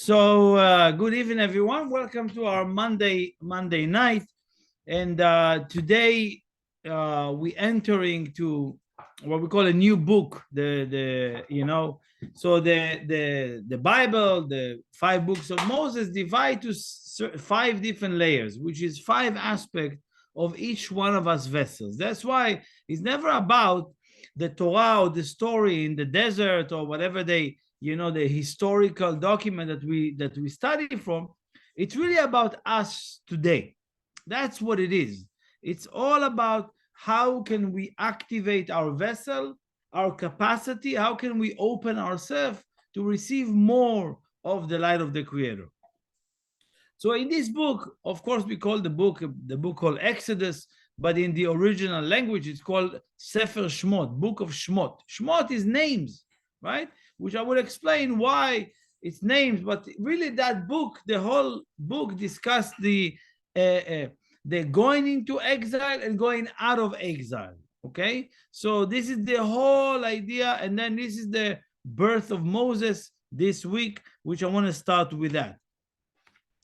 Good evening, everyone. Welcome to our Monday night, and today we entering to what we call a new book. The Bible, the 5 books of Moses, divide to 5 different layers, which is 5 aspects of each one of us vessels. That's why it's never about the Torah or the story in the desert or whatever the historical document that we study from. It's really about us today. That's what it is. It's all about how can we activate our vessel, our capacity, how can we open ourselves to receive more of the light of the Creator. So in this book, of course, we call the book called Exodus, but in the original language, it's called Sefer Shmot, Book of Shmot. Shmot is names, right? Which I will explain why it's names, but really that book, the whole book discussed the going into exile and going out of exile, okay? So this is the whole idea, and then this is the birth of Moses this week, which I want to start with that.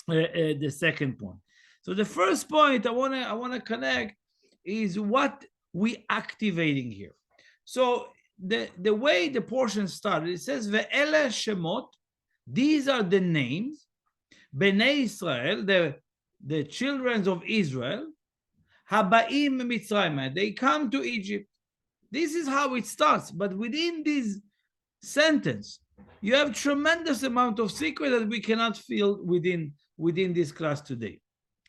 The second point. So the first point I want to connect is what we activating here. So the way the portion started, it says ve'ele shemot, these are the names, Bnei Israel, the children of Israel, habaim mitzrayim, they come to Egypt. This is how it starts, but within this sentence, you have tremendous amount of secret that we cannot feel within this class today.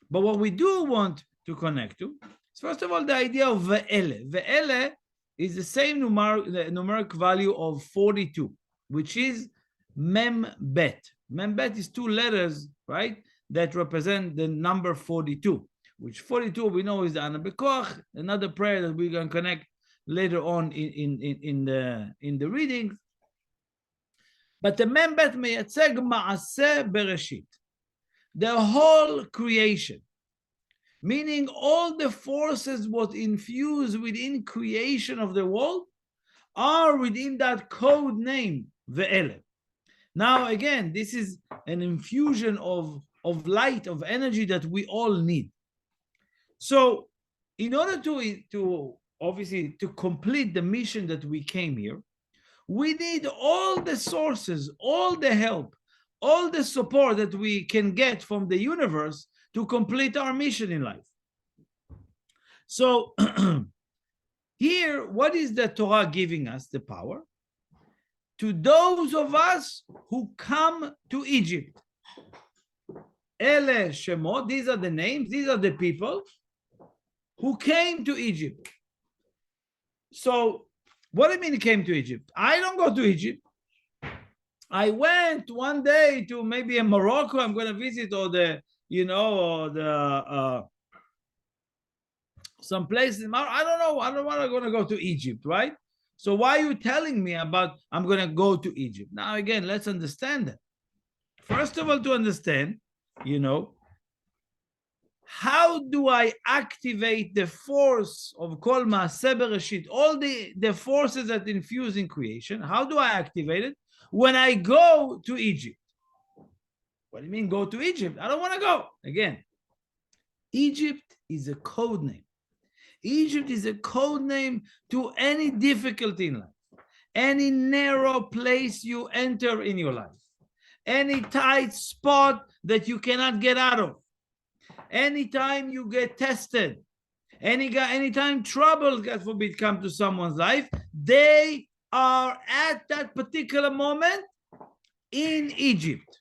But what we do want to connect to is, first of all, the idea of ve'ele. Ve'ele is the same numeric value of 42, which is mem bet. Mem bet is 2 letters, right, that represent the number 42, which 42 we know is the Ana Bekoach, another prayer that we're going to connect later on in the readings. But the mem bet meyatzeg ma'aseh bereshit, the whole creation, meaning all the forces what infuse within creation of the world are within that code name ve'ele. Now again, this is an infusion of light, of energy that we all need. So in order to obviously to complete the mission that we came here, we need all the sources, all the help, all the support that we can get from the universe to complete our mission in life. So here, what is the Torah giving us the power? To those of us who come to Egypt. Ele Shemot, these are the names, these are the people who came to Egypt. So what do you mean he came to Egypt? I don't go to Egypt. I went one day to maybe in Morocco, I'm going to visit, or some place in Morocco. I don't know. I don't want to go to Egypt, right? So why are you telling me about I'm going to go to Egypt? Now, again, let's understand that. First of all, to understand, how do I activate the force of Kol Ma'aseh Bereshit, all the forces that infuse in creation? How do I activate it? When I go to Egypt. What do you mean go to Egypt? I don't want to go. Again, Egypt is a code name. Egypt is a code name to any difficulty in life, any narrow place you enter in your life, any tight spot that you cannot get out of, anytime you get tested, anytime trouble, God forbid, come to someone's life, they are at that particular moment in Egypt.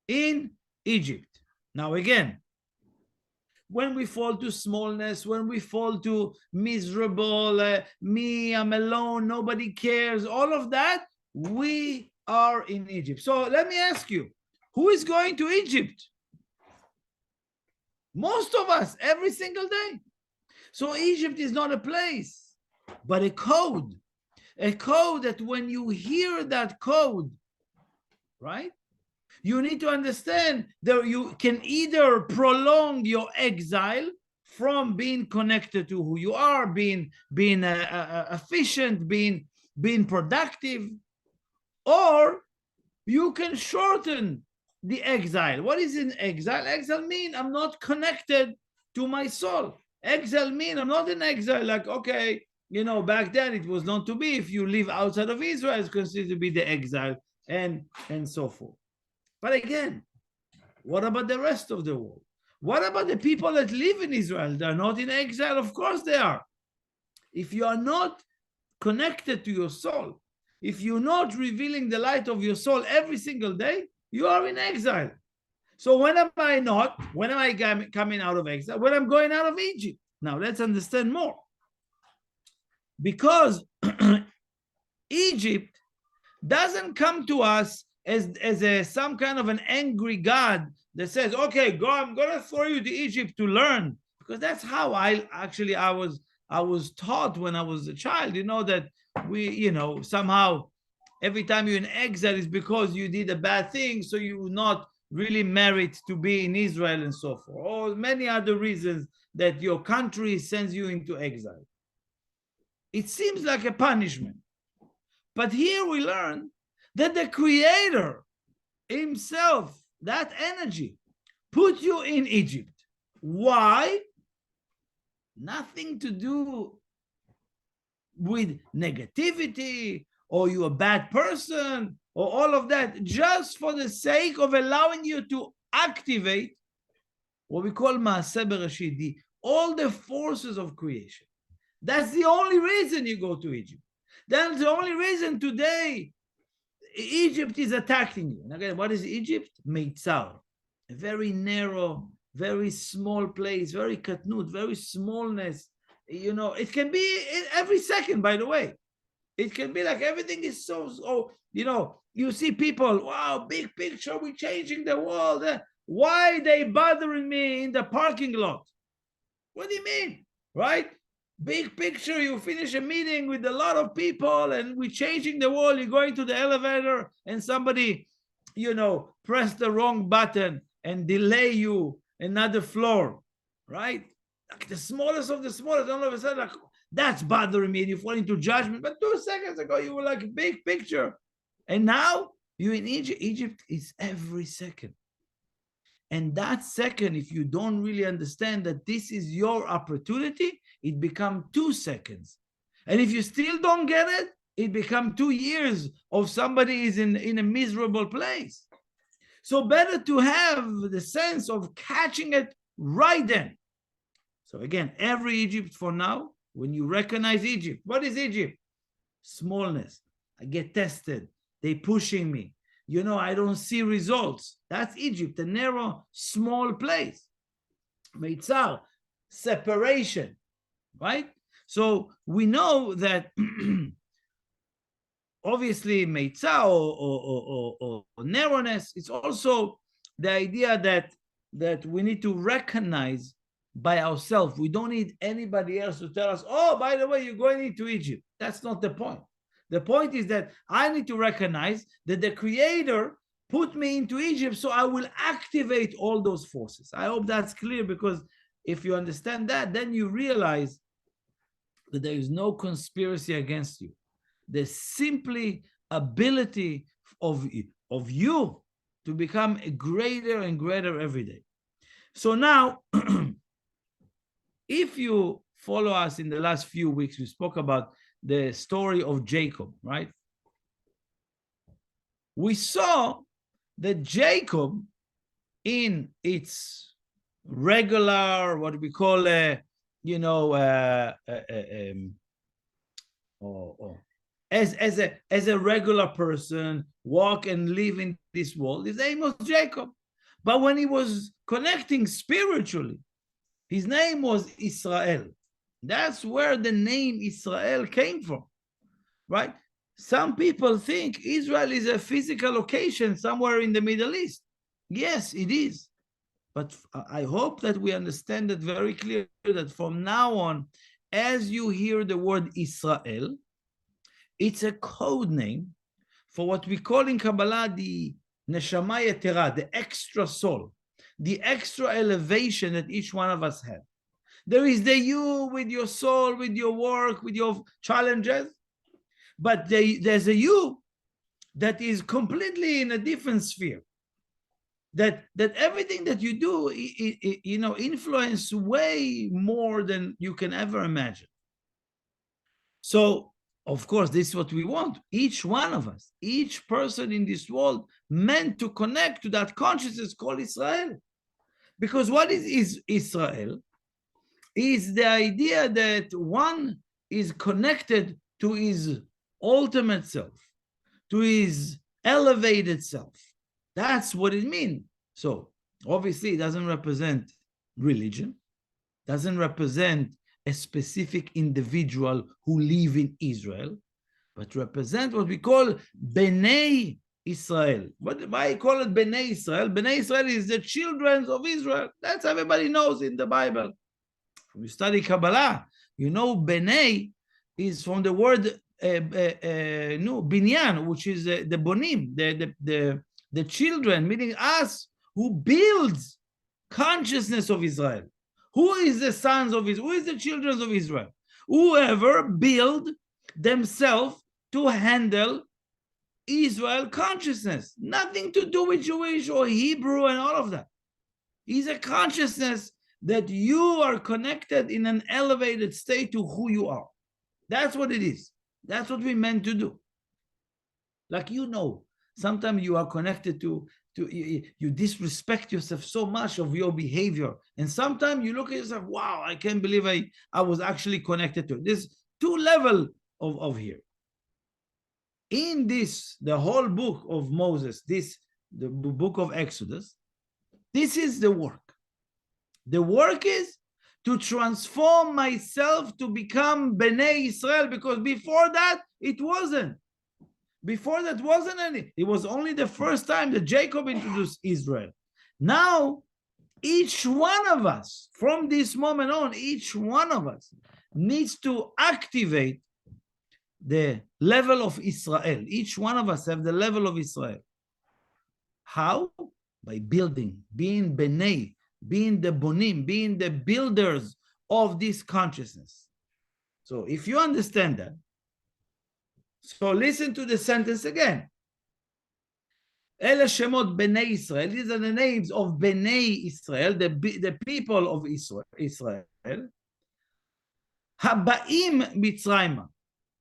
In Egypt. Now again, when we fall to smallness, when we fall to miserable, me, I'm alone, nobody cares, all of that, we are in Egypt. So let me ask you, who is going to Egypt? Most of us, every single day. So Egypt is not a place, but a code. A code that when you hear that code, right, you need to understand that you can either prolong your exile from being connected to who you are, being efficient, being productive, or you can shorten the exile. What is in exile? Exile means I'm not connected to my soul. Exile means I'm not in exile. Like, okay, back then it was not to be. If you live outside of Israel, it's considered to be the exile, and so forth. But again, what about the rest of the world? What about the people that live in Israel? They're not in exile? Of course they are. If you are not connected to your soul, if you're not revealing the light of your soul every single day, you are in exile. So when am I not? When am I coming out of exile? When I'm going out of Egypt. Now let's understand more. Because Egypt doesn't come to us as some kind of an angry God that says, okay, go, I'm going to throw you to Egypt to learn. Because that's how I was taught when I was a child, that we, somehow every time you're in exile is because you did a bad thing, so you will not really merit to be in Israel and so forth, or many other reasons that your country sends you into exile. It seems like a punishment. But here we learn that the Creator himself, that energy, put you in Egypt. Why? Nothing to do with negativity or you're a bad person or all of that, just for the sake of allowing you to activate what we call Maaseh Bereshit, all the forces of creation. That's the only reason you go to Egypt. That's the only reason today Egypt is attacking you. And again, what is Egypt? Meitzar, a very narrow, very small place, very katnut, very smallness. It can be every second, by the way. It can be like everything is so you see people, wow, big picture, we're changing the world. Why they bothering me in the parking lot? What do you mean? Right? Big picture, you finish a meeting with a lot of people and we're changing the world. You're going to the elevator and somebody, press the wrong button and delay you another floor, right? Like the smallest of the smallest, all of a sudden, like, that's bothering me, and you fall into judgment. But 2 seconds ago, you were like, big picture. And now you're in Egypt. Egypt is every second. And that second, if you don't really understand that this is your opportunity, it becomes 2 seconds. And if you still don't get it, it becomes 2 years of somebody is in a miserable place. So better to have the sense of catching it right then. So again, every Egypt for now, when you recognize Egypt, what is Egypt? Smallness. I get tested. They pushing me. I don't see results. That's Egypt, a narrow, small place. Meitzar, separation, right? So we know that obviously Meitzar or narrowness, it's also the idea that we need to recognize by ourselves. We don't need anybody else to tell us, oh, by the way, you're going into Egypt. That's not the point. The point is that I need to recognize that the Creator put me into Egypt, so I will activate all those forces. I hope that's clear, because if you understand that, then you realize that there is no conspiracy against you. There's simply ability of you to become a greater and greater every day. So now, if you follow us in the last few weeks, we spoke about the story of Jacob, right? We saw that Jacob, in its regular, what we call as a regular person, walk and live in this world, his name was Jacob. But when he was connecting spiritually, his name was Israel. That's where the name Israel came from, right? Some people think Israel is a physical location somewhere in the Middle East. Yes, it is. But I hope that we understand it very clearly, that from now on, as you hear the word Israel, it's a code name for what we call in Kabbalah the Neshama Yetera, the extra soul, the extra elevation that each one of us have. There is the you with your soul, with your work, with your challenges. But there's a you that is completely in a different sphere. That everything that you do, influence way more than you can ever imagine. So, of course, this is what we want. Each one of us, each person in this world, meant to connect to that consciousness called Israel. Because what is Israel? Is the idea that one is connected to his ultimate self, to his elevated self. That's what it means. So obviously it doesn't represent religion, doesn't represent a specific individual who live in Israel, but represent what we call Bnei Israel. Why I call it Bnei Israel? Bnei Israel is the children of Israel. That's everybody knows in the Bible. When you study Kabbalah, you know Bnei is from the word binyan, which is the bonim, the children, meaning us, who builds consciousness of Israel. Who is the sons of Israel? Who is the children of Israel? Whoever build themselves to handle Israel consciousness. Nothing to do with Jewish or Hebrew and all of that. It's a consciousness that you are connected in an elevated state to who you are. That's what it is. That's what we meant to do. Like, sometimes you are connected to you disrespect yourself so much of your behavior. And sometimes you look at yourself, wow, I can't believe I was actually connected to it. There's two levels of here. In this, the whole book of Moses, the book of Exodus, this is the work. The work is to transform myself to become Bnei Israel, because before that, it wasn't. Before that wasn't any. It was only the first time that Jacob introduced Israel. Now, each one of us, from this moment on, each one of us needs to activate the level of Israel. Each one of us have the level of Israel. How? By building, being Bnei, being the Bonim, being the builders of this consciousness. So if you understand that, so listen to the sentence again. Ele Shemot Bnei Israel. These are the names of Bnei Israel, the people of Israel. Habaim Mitzrayma,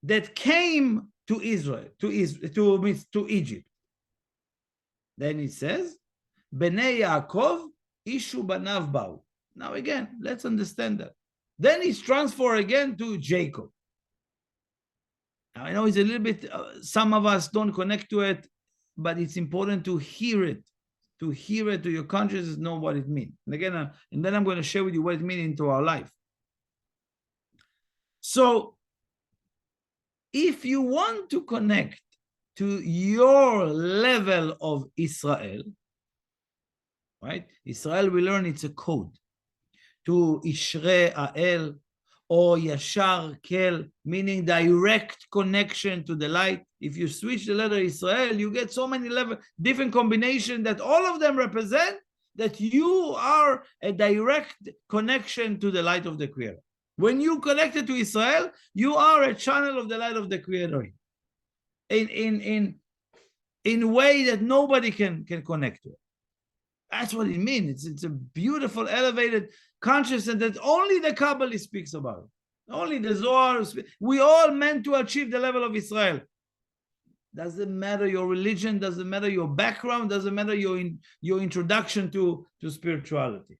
that came to Israel, to Egypt. Then it says, Bnei Yaakov Ishu Banav Bau. Now again, let's understand that. Then it's transferred again to Jacob. Now, I know it's a little bit, some of us don't connect to it, but it's important to hear it, to your consciousness, know what it means. And again, and then I'm going to share with you what it means into our life. So, if you want to connect to your level of Israel, right? Israel, we learn it's a code. To Ishre Ael, or Yashar Kel, meaning direct connection to the light. If you switch the letter Israel, you get so many different combinations that all of them represent that you are a direct connection to the light of the Creator. When you connected to Israel, you are a channel of the light of the Creator in a way that nobody can connect to it. That's what it means. It's a beautiful, elevated consciousness that only the Kabbalah speaks about. Only the Zohar. We all meant to achieve the level of Israel. Doesn't matter your religion, doesn't matter your background, doesn't matter your introduction to spirituality.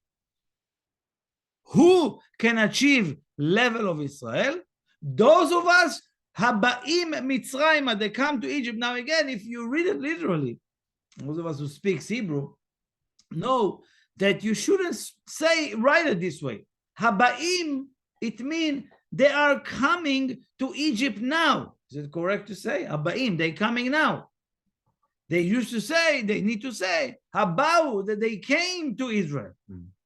Who can achieve level of Israel? Those of us, Habaim Mitzrayim, they come to Egypt. Now again, if you read it literally, those of us who speak Hebrew know that you shouldn't write it this way. Habaim, it means they are coming to Egypt now. Is it correct to say? Habaim, they're coming now. They used to say, they need to say, Habau, that they came to Israel.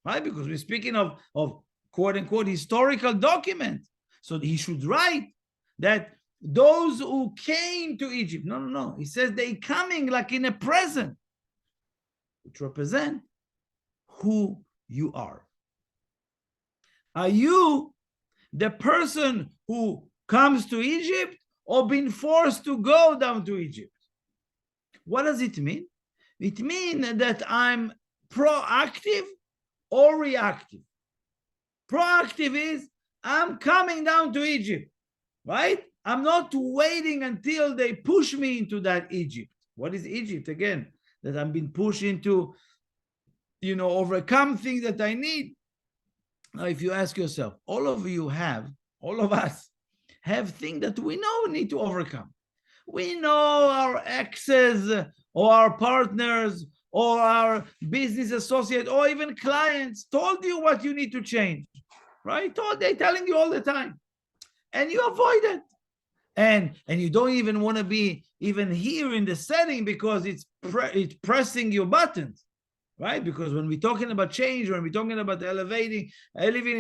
Right? Because we're speaking of quote unquote historical documents. So he should write that those who came to Egypt. No. He says they coming like in a present, which represent who you are. Are you the person who comes to Egypt or been forced to go down to Egypt? What does it mean? It means that I'm proactive or reactive. Proactive is I'm coming down to Egypt, right? I'm not waiting until they push me into that Egypt. What is Egypt? Again, that I'm being pushed into, overcome things that I need. Now, if you ask yourself, all of us have things that we know we need to overcome. We know our exes or our partners or our business associate or even clients told you what you need to change, right? They're telling you all the time, and you avoid it. And you don't even want to be even here in the setting because it's pressing your buttons, right? Because when we're talking about change, when we're talking about elevating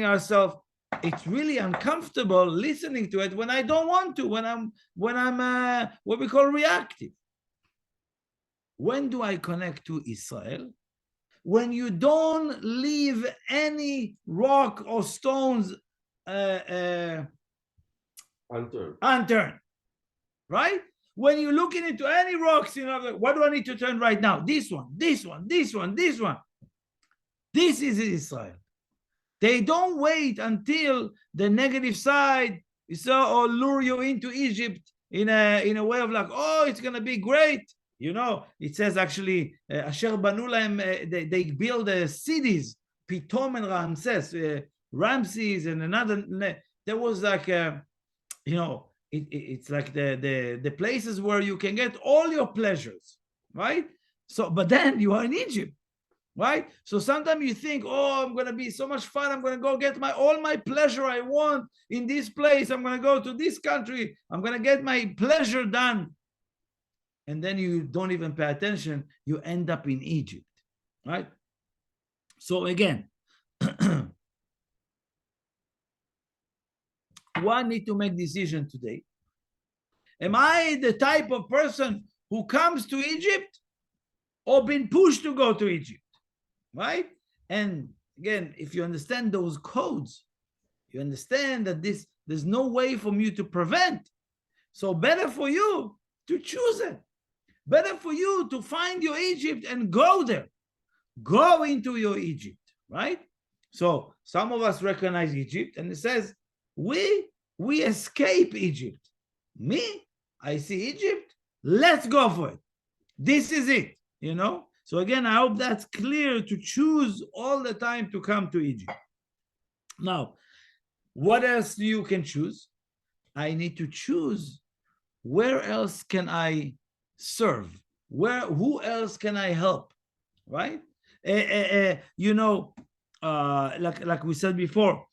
ourselves, it's really uncomfortable listening to it when I don't want to, when I'm what we call reactive. When do I connect to Israel? When you don't leave any rock or stones unturned, right? When you're looking into any rocks, what do I need to turn right now? This one. This is Israel. They don't wait until the negative side or lure you into Egypt in a way of like, oh, it's gonna be great. It says actually, Asher Banu Lahem, they build cities, Pitom and Ramses and another. There was like it's like the places where you can get all your pleasures, right? So, but then you are in Egypt, right? So sometimes you think, oh, I'm gonna be so much fun. I'm gonna go get all my pleasure I want in this place. I'm gonna go to this country. I'm gonna get my pleasure done. And then you don't even pay attention. You end up in Egypt, right? So again, one need to make decision today. Am I the type of person who comes to Egypt or been pushed to go to Egypt, right? And again, if you understand those codes, you understand that there's no way for you to prevent. So better for you to choose it. Better for you to find your Egypt and go there. Go into your Egypt, right? So some of us recognize Egypt and it says, we escape Egypt. Me, I see Egypt, let's go for it. This is it, So again, I hope that's clear, to choose all the time to come to Egypt. Now, what else you can choose? I need to choose where else can I serve? Who else can I help? Right? Like we said before,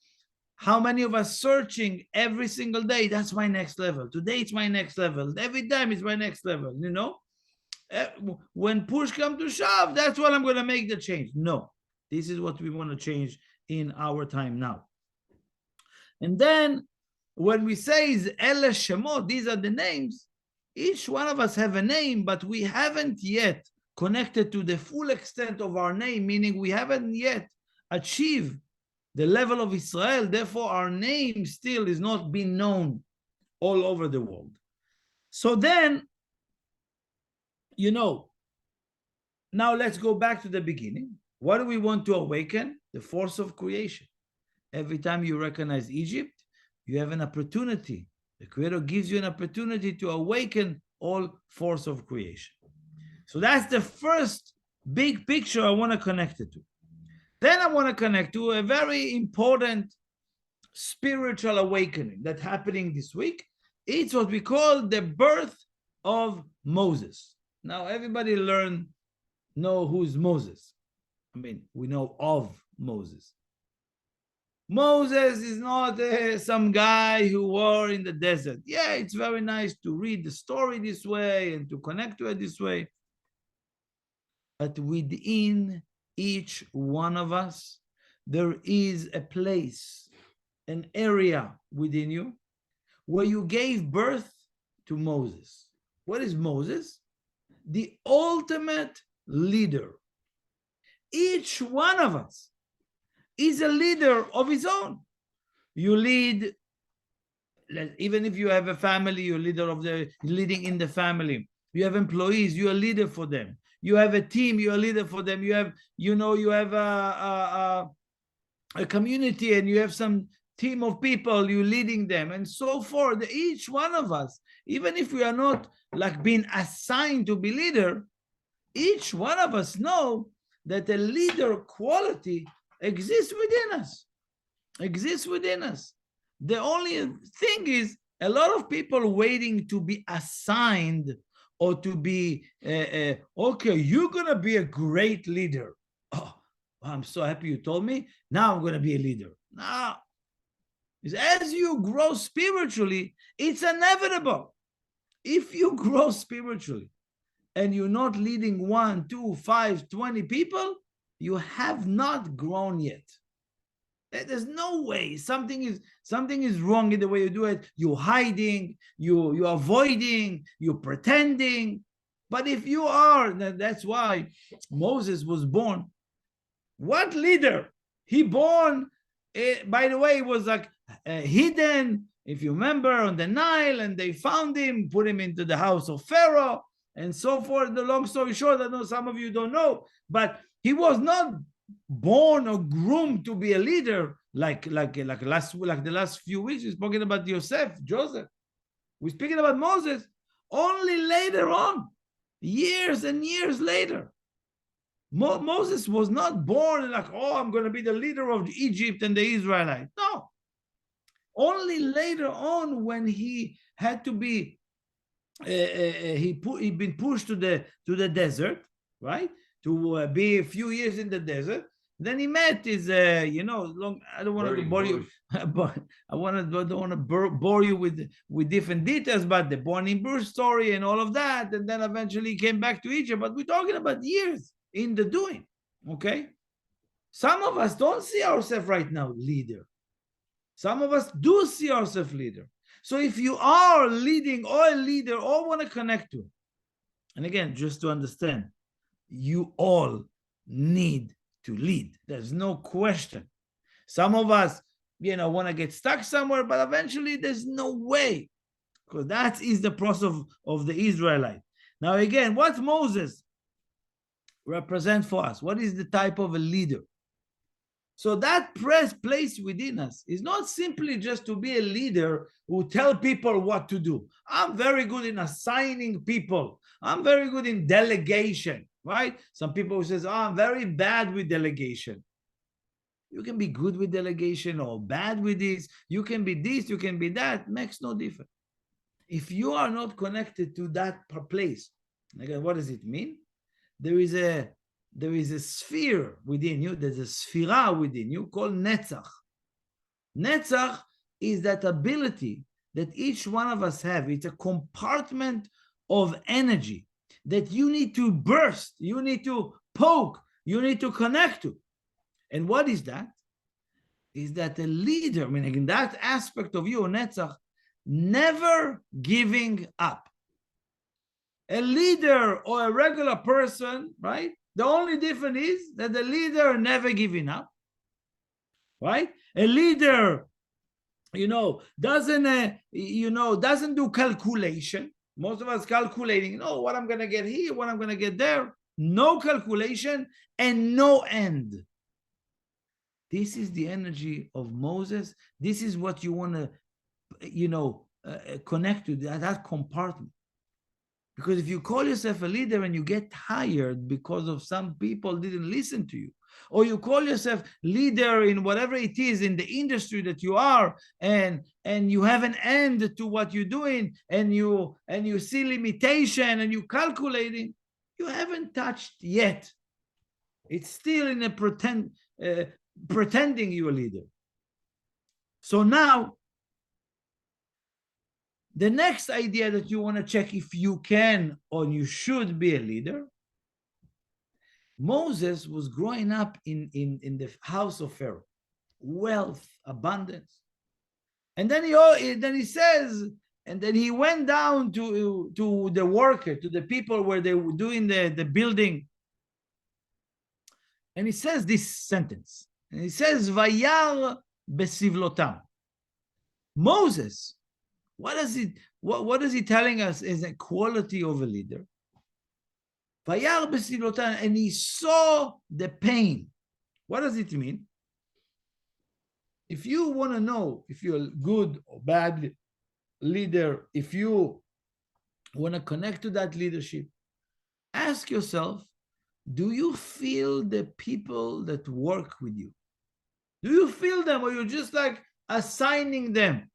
how many of us searching every single day? That's my next level. Today it's my next level. Every time it's my next level. When push comes to shove, that's what I'm going to make the change. No, this is what we want to change in our time now. And then when we say Ele Shemot, these are the names. Each one of us have a name, but we haven't yet connected to the full extent of our name, meaning we haven't yet achieved the level of Israel. Therefore, our name still is not being known all over the world. So then, now let's go back to the beginning. What do we want to awaken? The force of creation. Every time you recognize Egypt, you have an opportunity. The Creator gives you an opportunity to awaken all force of creation. So that's the first big picture I want to connect it to. Then I want to connect to a very important spiritual awakening that's happening this week. It's what we call the birth of Moses. Now, everybody know who's Moses. We know of Moses. Moses is not some guy who war in the desert. Yeah, it's very nice to read the story this way and to connect to it this way. But within each one of us, there is a place, an area within you where you gave birth to Moses. What is Moses? The ultimate leader. Each one of us is a leader of his own. You lead, even if you have a family, you're leading in the family. You have employees, you're a leader for them. You have a team, you're a leader for them. You have, you have a community, and you have some team of people, you're leading them, and so forth. Each one of us, even if we are not like being assigned to be leader, each one of us know that a leader quality exists within us. The only thing is, a lot of people waiting to be assigned, or to be, okay, you're going to be a great leader. Oh, I'm so happy you told me. Now I'm going to be a leader. Now, as you grow spiritually, it's inevitable. If you grow spiritually and you're not leading 1, 2, 5, 20 people, you have not grown yet. There's no way. Something is wrong in the way you do it. You're hiding, you're avoiding, you're pretending. But if you are, that's why Moses was born. What leader? He born, by the way, it was like hidden, if you remember, on the Nile, and they found him, put him into the house of Pharaoh, and so forth. The long story short, I know some of you don't know, but he was not born or groomed to be a leader like the last few weeks. We're speaking about Joseph. We're speaking about Moses only later on, years and years later. Moses was not born like, oh, I'm going to be the leader of Egypt and the Israelites. No. Only later on, when he had to be, he'd been pushed to the desert, right? To be a few years in the desert. Then he met his, I don't want to bore you, but don't want to bore you with different details, but the burning bush story and all of that, and then eventually he came back to Egypt. But we're talking about years in the doing, okay? Some of us don't see ourselves right now leader. Some of us do see ourselves leader. So if you are leading or a leader or want to connect to it, and again, just to understand, you all need to lead. There's no question. Some of us, want to get stuck somewhere, but eventually there's no way, because that is the process of the Israelite. Now, again, what Moses represents for us? What is the type of a leader? So that place within us is not simply just to be a leader who tell people what to do. I'm very good in assigning people. I'm very good in delegation, right? Some people who says, oh, I'm very bad with delegation. You can be good with delegation or bad with this. You can be this, you can be that. Makes no difference. If you are not connected to that place, again, what does it mean? There is a sphere within you. There's a sphira within you called Netzach. Netzach is that ability that each one of us have. It's a compartment of energy that you need to burst, you need to poke, you need to connect to. And what is that? Is that a leader, meaning in that aspect of you, Netzach, never giving up. A leader or a regular person, right? The only difference is that the leader never giving up, right? A leader, doesn't do calculation. Most of us calculating, what I'm going to get here, what I'm going to get there. No calculation and no end. This is the energy of Moses. This is what you want to, connect to, that compartment. Because if you call yourself a leader and you get tired because of some people didn't listen to you, or you call yourself leader in whatever it is in the industry that you are, and you have an end to what you're doing, and you see limitation and you calculating, you haven't touched yet. It's still in a pretending you're a leader. So now, the next idea that you want to check if you can or you should be a leader. Moses was growing up in the house of Pharaoh, wealth, abundance. And then he says, and then he went down to the worker, to the people where they were doing the building. And he says this sentence. And he says, Vayar besivlotam. Moses, what what is he telling us is a quality of a leader. And he saw the pain. What does it mean? If you want to know if you're a good or bad leader, if you want to connect to that leadership, ask yourself, do you feel the people that work with you? Do you feel them, or you're just like assigning them?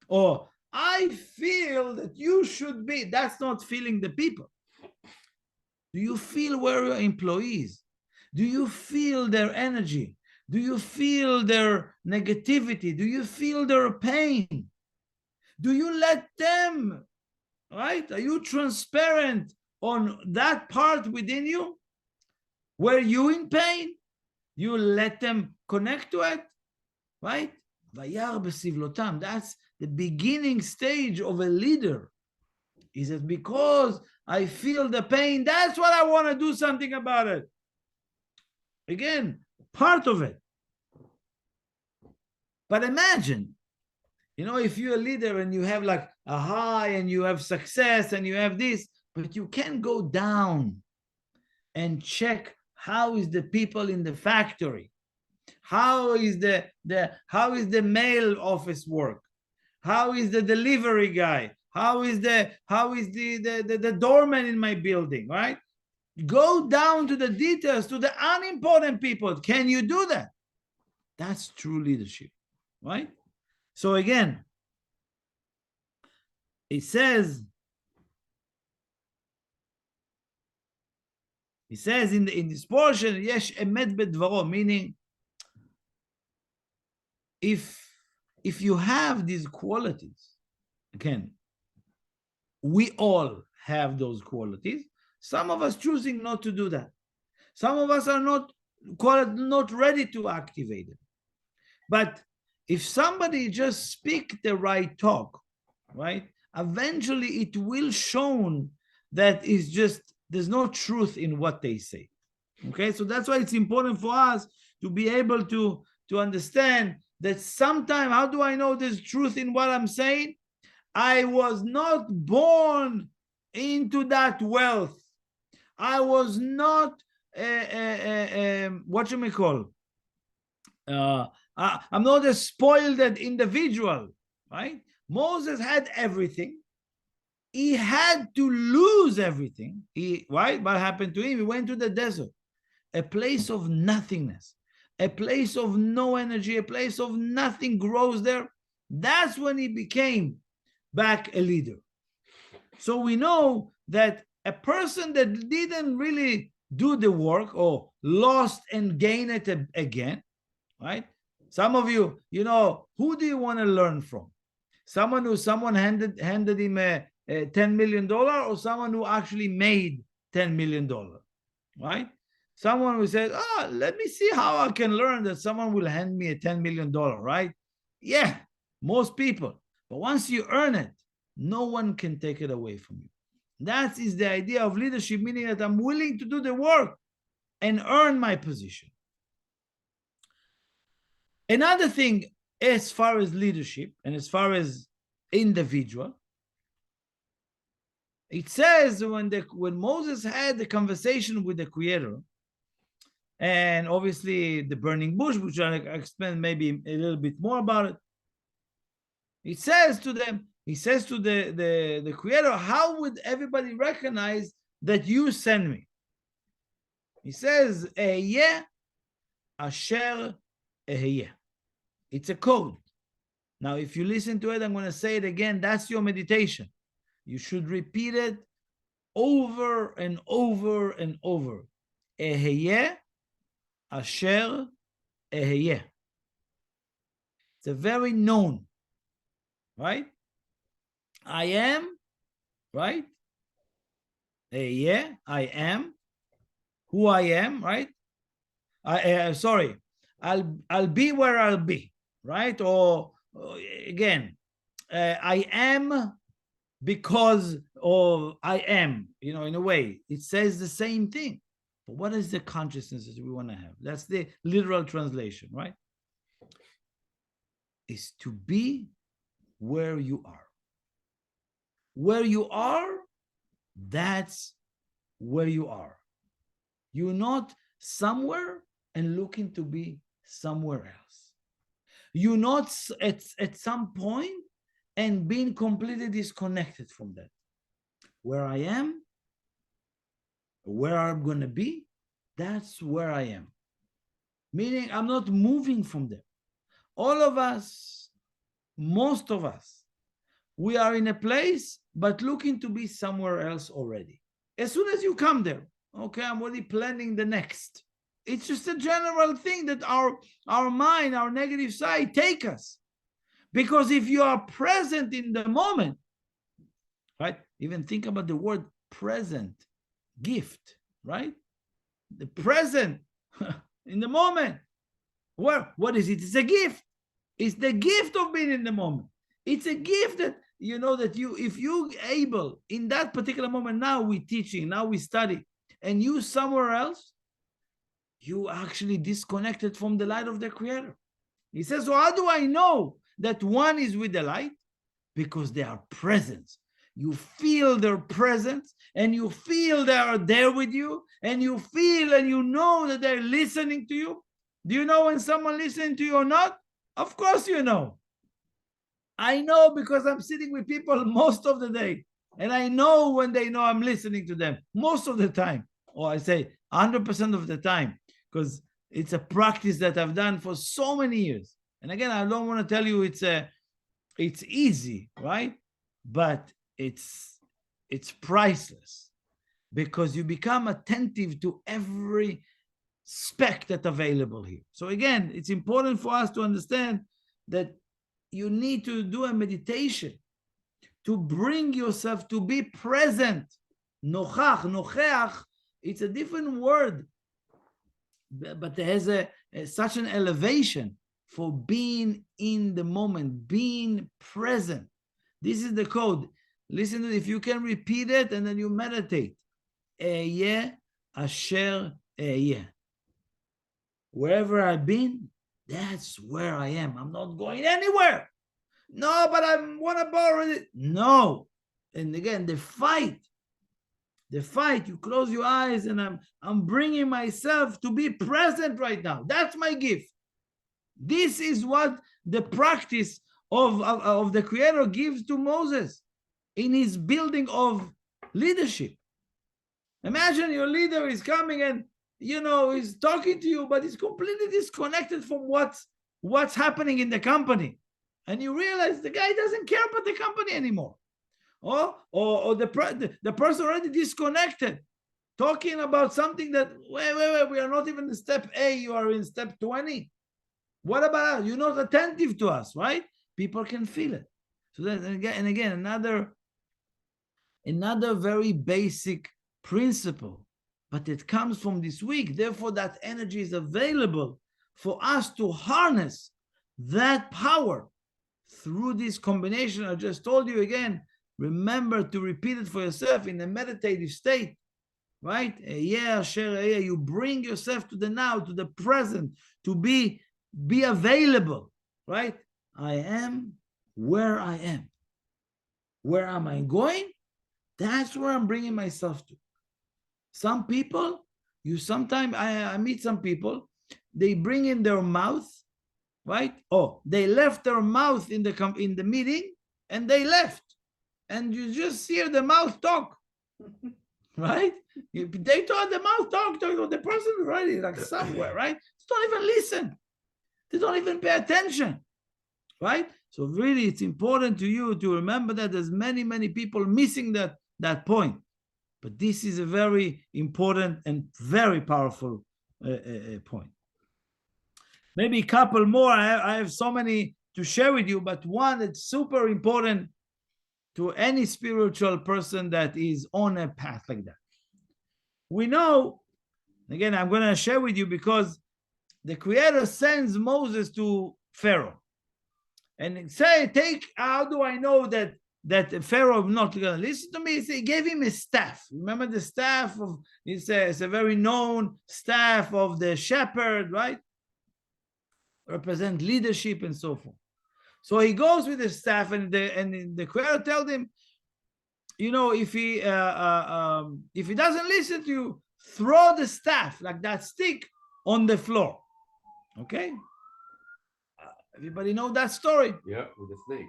Or I feel that you should be. That's not feeling the people. Do you feel where your employees? Do you feel their energy? Do you feel their negativity? Do you feel their pain? Do you let them, right? Are you transparent on that part within you? Were you in pain? You let them connect to it, right? That's the beginning stage of a leader. Is it because I feel the pain? That's what I want to do something about it. Again, part of it. But imagine, if you're a leader and you have like a high and you have success and you have this, but you can go down and check how is the people in the factory, how is the mail office work, how is the delivery guy, how is the doorman in my building, right? Go down to the details, to the unimportant people. Can you do that? That's true leadership, right? So again, it says in this portion, yesh emet bedvaro, meaning if you have these qualities, again, we all have those qualities. Some of us choosing not to do that. Some of us are not ready to activate it. But if somebody just speak the right talk, right, eventually it will show that is just there's no truth in what they say. Okay, so that's why it's important for us to be able to understand that sometimes, how do I know there's truth in what I'm saying? I was not born into that wealth. I was not what you may call. I'm not a spoiled individual, right? Moses had everything. He had to lose everything. Right? What happened to him? He went to the desert, a place of nothingness, a place of no energy, a place of nothing grows there. That's when he became back a leader. So we know that a person that didn't really do the work or lost and gained it again, right? Some of you, who do you want to learn from? Someone handed him a $10 million, or someone who actually made $10 million, right? Someone who says, let me see how I can learn that someone will hand me a $10 million, right? Yeah, most people. But once you earn it, no one can take it away from you. That is the idea of leadership, meaning that I'm willing to do the work and earn my position. Another thing, as far as leadership and as far as individual, it says when Moses had the conversation with the Creator, and obviously the burning bush, which I'll explain maybe a little bit more about it, he says to the Creator, how would everybody recognize that you send me? He says, Ehyeh asher ehyeh. It's a code. Now, if you listen to it, I'm going to say it again. That's your meditation. You should repeat it over and over and over. Ehyeh asher ehyeh. It's a very known, right? I am, right? Ehyeh, I am who I am, right? I'll be where I'll be, right? Or again, I am because of I am, in a way. It says the same thing. But what is the consciousness that we want to have? That's the literal translation, right? Is to be where you are. Where you are, that's where you are. You're not somewhere and looking to be somewhere else. You're not at some point and being completely disconnected from that. Where I am, where I'm going to be, that's where I am. Meaning I'm not moving from there. All of us, most of us, we are in a place, but looking to be somewhere else already. As soon as you come there, okay, I'm already planning the next. It's just a general thing that our mind, our negative side take us. Because if you are present in the moment, right? Even think about the word present, gift, right? The present in the moment. What is it? It's a gift. It's the gift of being in the moment. It's a gift that you know that you, if you able in that particular moment, now we teaching, now we study, and you somewhere else, you actually disconnected from the light of the Creator. He says, so how do I know that one is with the light? Because they are present. You feel their presence, and you feel they are there with you, and you feel and you know that they're listening to you. Do you know when someone listening to you or not? Of course you know. I know because I'm sitting with people most of the day, and I know when they know I'm listening to them most of the time, or I say 100% of the time, because it's a practice that I've done for so many years. And again, I don't want to tell you it's easy, right? But it's priceless, because you become attentive to every speck that's available here. So again, it's important for us to understand that you need to do a meditation to bring yourself to be present. Nochach, it's a different word, but it has such an elevation for being in the moment, being present. This is the code. Listen to it. If you can repeat it and then you meditate. Ehyeh asher ehyeh. Wherever I've been, that's where I am. I'm not going anywhere. No, but I want to borrow it. No. And again, the fight, you close your eyes, and I'm bringing myself to be present right now. That's my gift. This is what the practice of the Creator gives to Moses in his building of leadership. Imagine your leader is coming and he's talking to you, but he's completely disconnected from what's happening in the company. And you realize the guy doesn't care about the company anymore. Or the person already disconnected, talking about something that, wait, we are not even in step A, you are in step 20. What about us? You're not attentive to us, right? People can feel it. So then again, another very basic principle, but it comes from this week. Therefore, that energy is available for us to harness that power through this combination I just told you. Again, remember to repeat it for yourself in a meditative state, right? You bring yourself to the now, to the present, to be available, right? I am where I am. Where am I going? That's where I'm bringing myself to. Some people, I meet some people, they bring in their mouth, right? They left their mouth in the meeting, and they left, and you just hear the mouth talk, right? They told the mouth talk, the person is already like somewhere, right? They don't even listen. They don't even pay attention, right? So really, it's important to you to remember that there's many, many people missing that point. But this is a very important and very powerful point. Maybe a couple more. I have so many to share with you, but one that's super important to any spiritual person that is on a path like that. We know, again, I'm going to share with you, because the Creator sends Moses to Pharaoh. And how do I know that Pharaoh is not going to listen to me? He gave him a staff. Remember the staff it's a very known staff of the shepherd, right? Represent leadership and so forth. So he goes with the staff, and the Creator told him, if he doesn't listen to you, throw the staff like that stick on the floor. Okay, everybody know that story. Yeah, with the snake.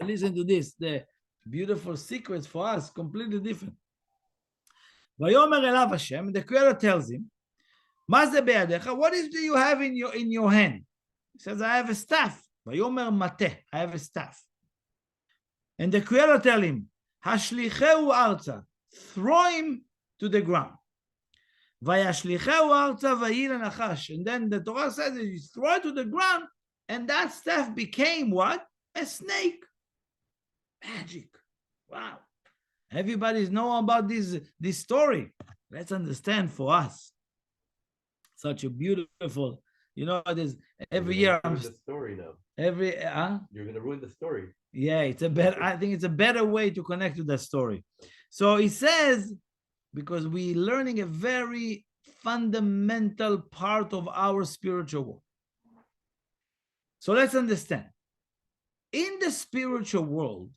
Listen to this, the beautiful secrets for us, completely different. Vayomer elav Hashem, the Creator tells him, מה זה בידיך? What is do you have in your hand? He says, I have a staff. Vayomer mate, I have a staff. And the Creator tell him, השליחהו ארצה, throw him to the ground. וישליחהו ארצה ויהי לנחש. And then the Torah says that you throw it to the ground, and that staff became what? A snake. Magic. Wow. Everybody's know about this story. Let's understand for us. Such a beautiful, there's every year I'm the story now. You're gonna ruin the story. Yeah, I think it's a better way to connect to that story. So he says, because we're learning a very fundamental part of our spiritual world. So let's understand. In the spiritual world,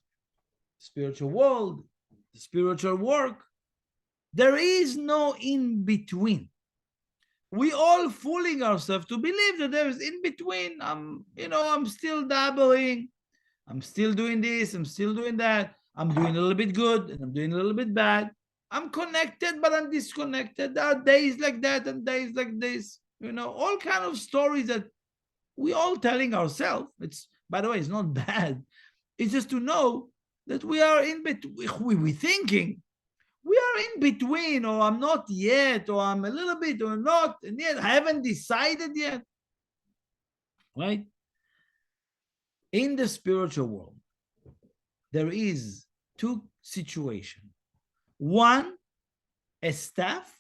the spiritual work, there is no in between. We all fooling ourselves to believe that there is in between. I'm still dabbling. I'm still doing this. I'm still doing that. I'm doing a little bit good and I'm doing a little bit bad. I'm connected, but I'm disconnected. There are days like that and days like this. All kind of stories that we all telling ourselves. It's, by the way, it's not bad. It's just to know that we are in between. We're thinking we are in between, or I'm not yet, or I'm a little bit, or not, and yet I haven't decided yet. Right? In the spiritual world, there is two situations. One, a staff.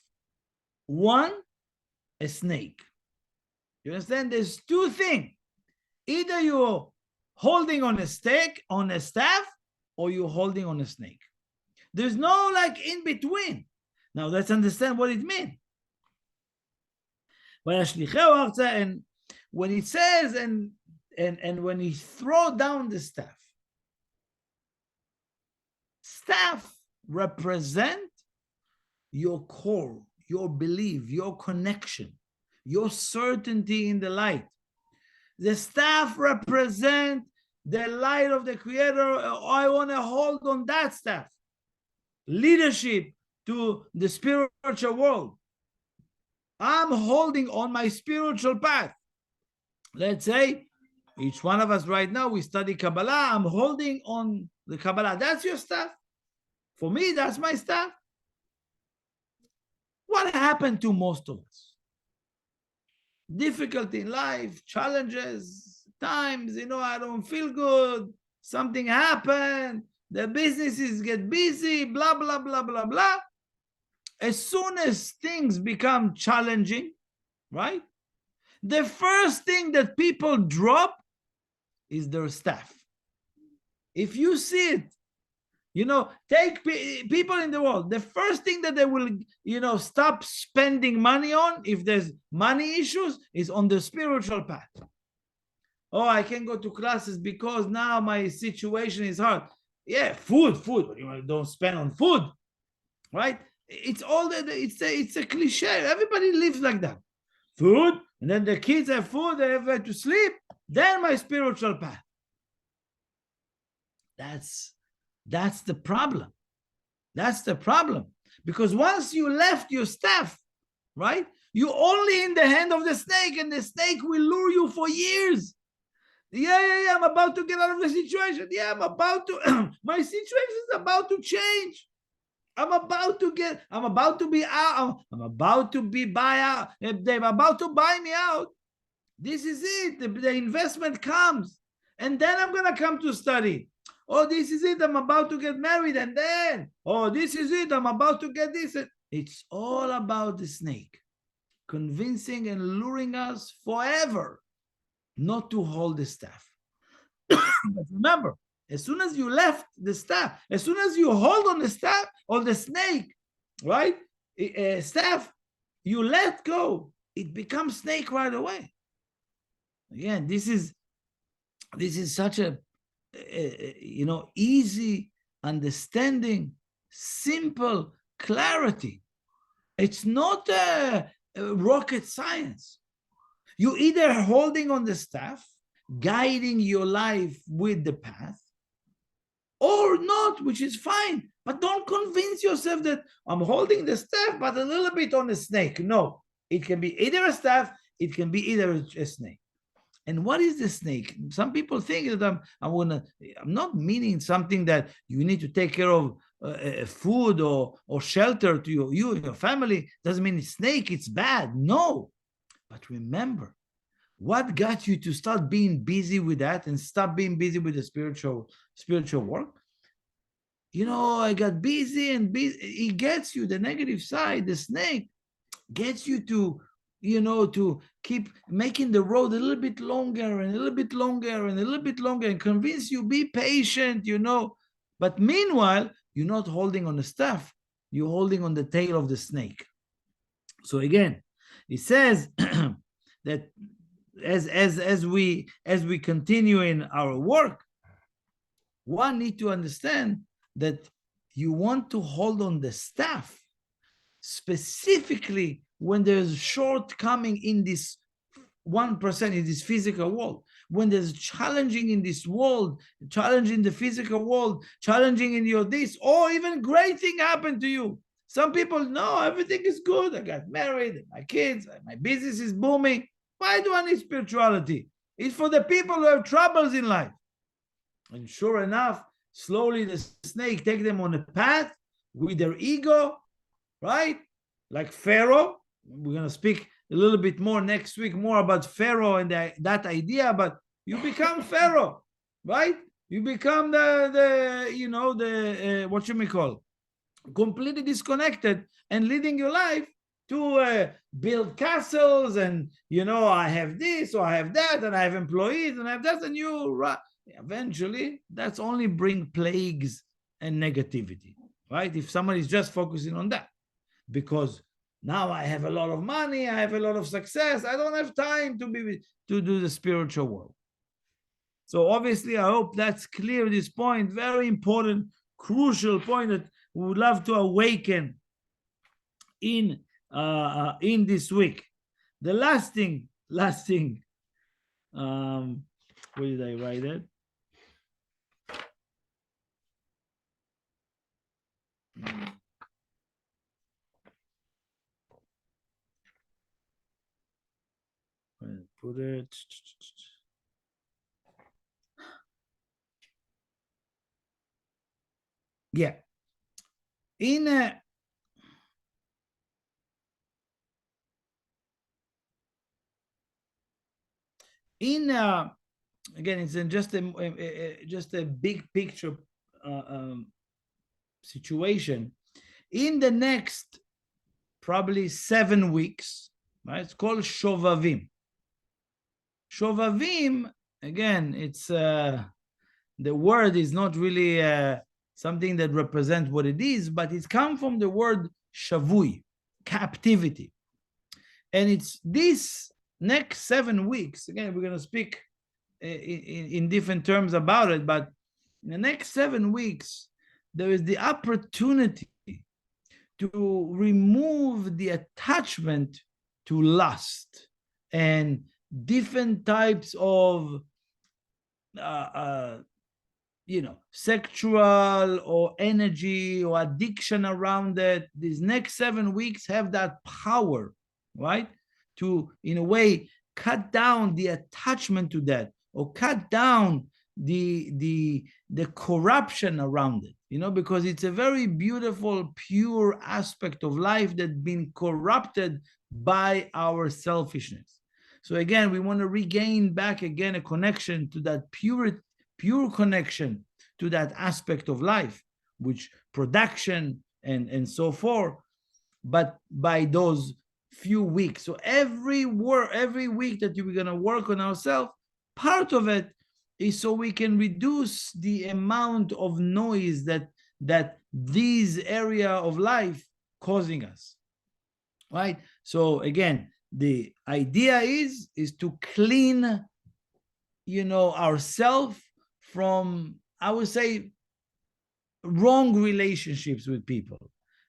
One, a snake. You understand? There's two things. Either you're holding on a staff, or you're holding on a snake. There's no in between. Now let's understand what it means. And when it says and when he throw down the staff represent your core, your belief, your connection, your certainty in the light. The staff represent the light of the Creator. I want to hold on that staff. Leadership to the spiritual world. I'm holding on my spiritual path. Let's say each one of us right now, we study Kabbalah. I'm holding on the Kabbalah. That's your staff. For me, that's my staff. What happened to most of us? Difficulty in life, challenges, times, I don't feel good. Something happened. The businesses get busy, blah, blah, blah, blah, blah. As soon as things become challenging, right? The first thing that people drop is their staff. If you see it, take people in the world, the first thing that they will, stop spending money on, if there's money issues, is on the spiritual path. Oh, I can't go to classes because now my situation is hard. Yeah, food. Don't spend on food, right? It's all that. It's a cliche. Everybody lives like that. Food, and then the kids have food. They have to sleep. Then my spiritual path. That's the problem. That's the problem. Because once you left your staff, right? You're only in the hand of the snake, and the snake will lure you for years. Yeah, I'm about to get out of the situation. Yeah, I'm about to, my situation is about to change. I'm about to be out. I'm about to be buy out. They're about to buy me out. This is it. The investment comes. And then I'm going to come to study. Oh, this is it. I'm about to get married. And then, oh, this is it. I'm about to get this. It's all about the snake. Convincing and luring us forever not to hold the staff. But remember, as soon as you left the staff, as soon as you hold on the staff or the snake, right? Staff, you let go, it becomes snake right away. Again, this is such a easy understanding, simple clarity. It's not a rocket science. You either holding on the staff, guiding your life with the path, or not, which is fine. But don't convince yourself that I'm holding the staff, but a little bit on the snake. No, it can be either a staff, it can be either a snake. And what is the snake? Some people think that I'm not meaning something that you need to take care of food or shelter to you and your family. Doesn't mean it's snake, it's bad. No. But remember, what got you to start being busy with that and stop being busy with the spiritual work? I got busy and busy. It gets you the negative side. The snake gets you to to keep making the road a little bit longer and a little bit longer and a little bit longer and convince you, be patient, But meanwhile, you're not holding on the staff, you're holding on the tail of the snake. So again, it says that as we continue in our work, one need to understand that you want to hold on the staff specifically when there's shortcoming in this 1% in this physical world, when there's challenging in this world, challenging in the physical world, challenging in your this, or even great thing happened to you. Some people know everything is good. I got married, my kids, my business is booming. Why do I need spirituality? It's for the people who have troubles in life. And sure enough, slowly the snake take them on a path with their ego, right? Like Pharaoh. We're going to speak a little bit more next week, more about Pharaoh and that idea, but you become Pharaoh, right? You become what you may call, completely disconnected and leading your life to build castles and, I have this or I have that and I have employees and I have that, and eventually that's only bring plagues and negativity, right? If somebody is just focusing on that, because now I have a lot of money, I have a lot of success, I don't have time to do the spiritual work. So obviously, I hope that's clear, this point, very important, crucial point that we would love to awaken in this week. The last thing, where did I write it? Put it. Yeah. Again, it's in just a big picture situation. In the next probably 7 weeks, right? It's called Shovavim. Shovavim, again, it's the word is not really something that represents what it is, but it's come from the word shavui, captivity. And it's this next 7 weeks, again, we're going to speak in different terms about it, but in the next 7 weeks, there is the opportunity to remove the attachment to lust and different types of sexual or energy or addiction around it. These next 7 weeks have that power, right, to in a way cut down the attachment to that, or cut down the corruption around it, because it's a very beautiful, pure aspect of life that's been corrupted by our selfishness. So again, we want to regain back again a connection to that pure connection to that aspect of life, which production and so forth, but by those few weeks. So every week that we're going to work on ourselves, part of it is so we can reduce the amount of noise that these area of life causing us, right? So again, the idea is to clean, ourselves from, I would say, wrong relationships with people,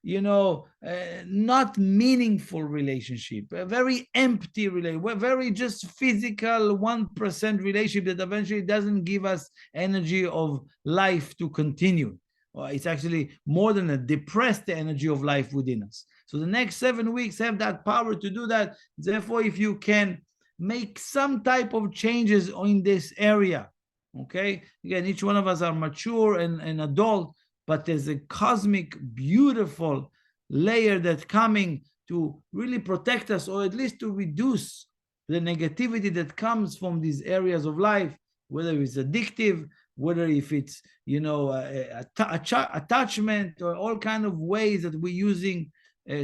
not meaningful relationship, a very empty relationship, very just physical 1% relationship that eventually doesn't give us energy of life to continue. It's actually more than a depressed energy of life within us. So the next 7 weeks have that power to do that. Therefore, if you can make some type of changes in this area, okay, again, each one of us are mature and adult, but there's a cosmic, beautiful layer that's coming to really protect us, or at least to reduce the negativity that comes from these areas of life, whether it's addictive, whether if it's attachment, or all kind of ways that we're using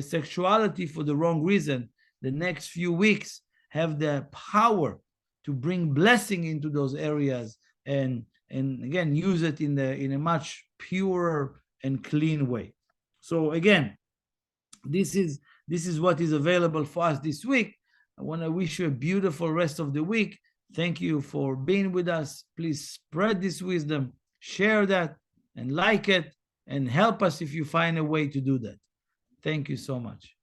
sexuality for the wrong reason. The next few weeks have the power to bring blessing into those areas, and again use it in a much purer and clean way. So again, this is what is available for us this week. I want to wish you a beautiful rest of the week. Thank you for being with us. Please spread this wisdom, share that, and like it, and help us if you find a way to do that. Thank you so much.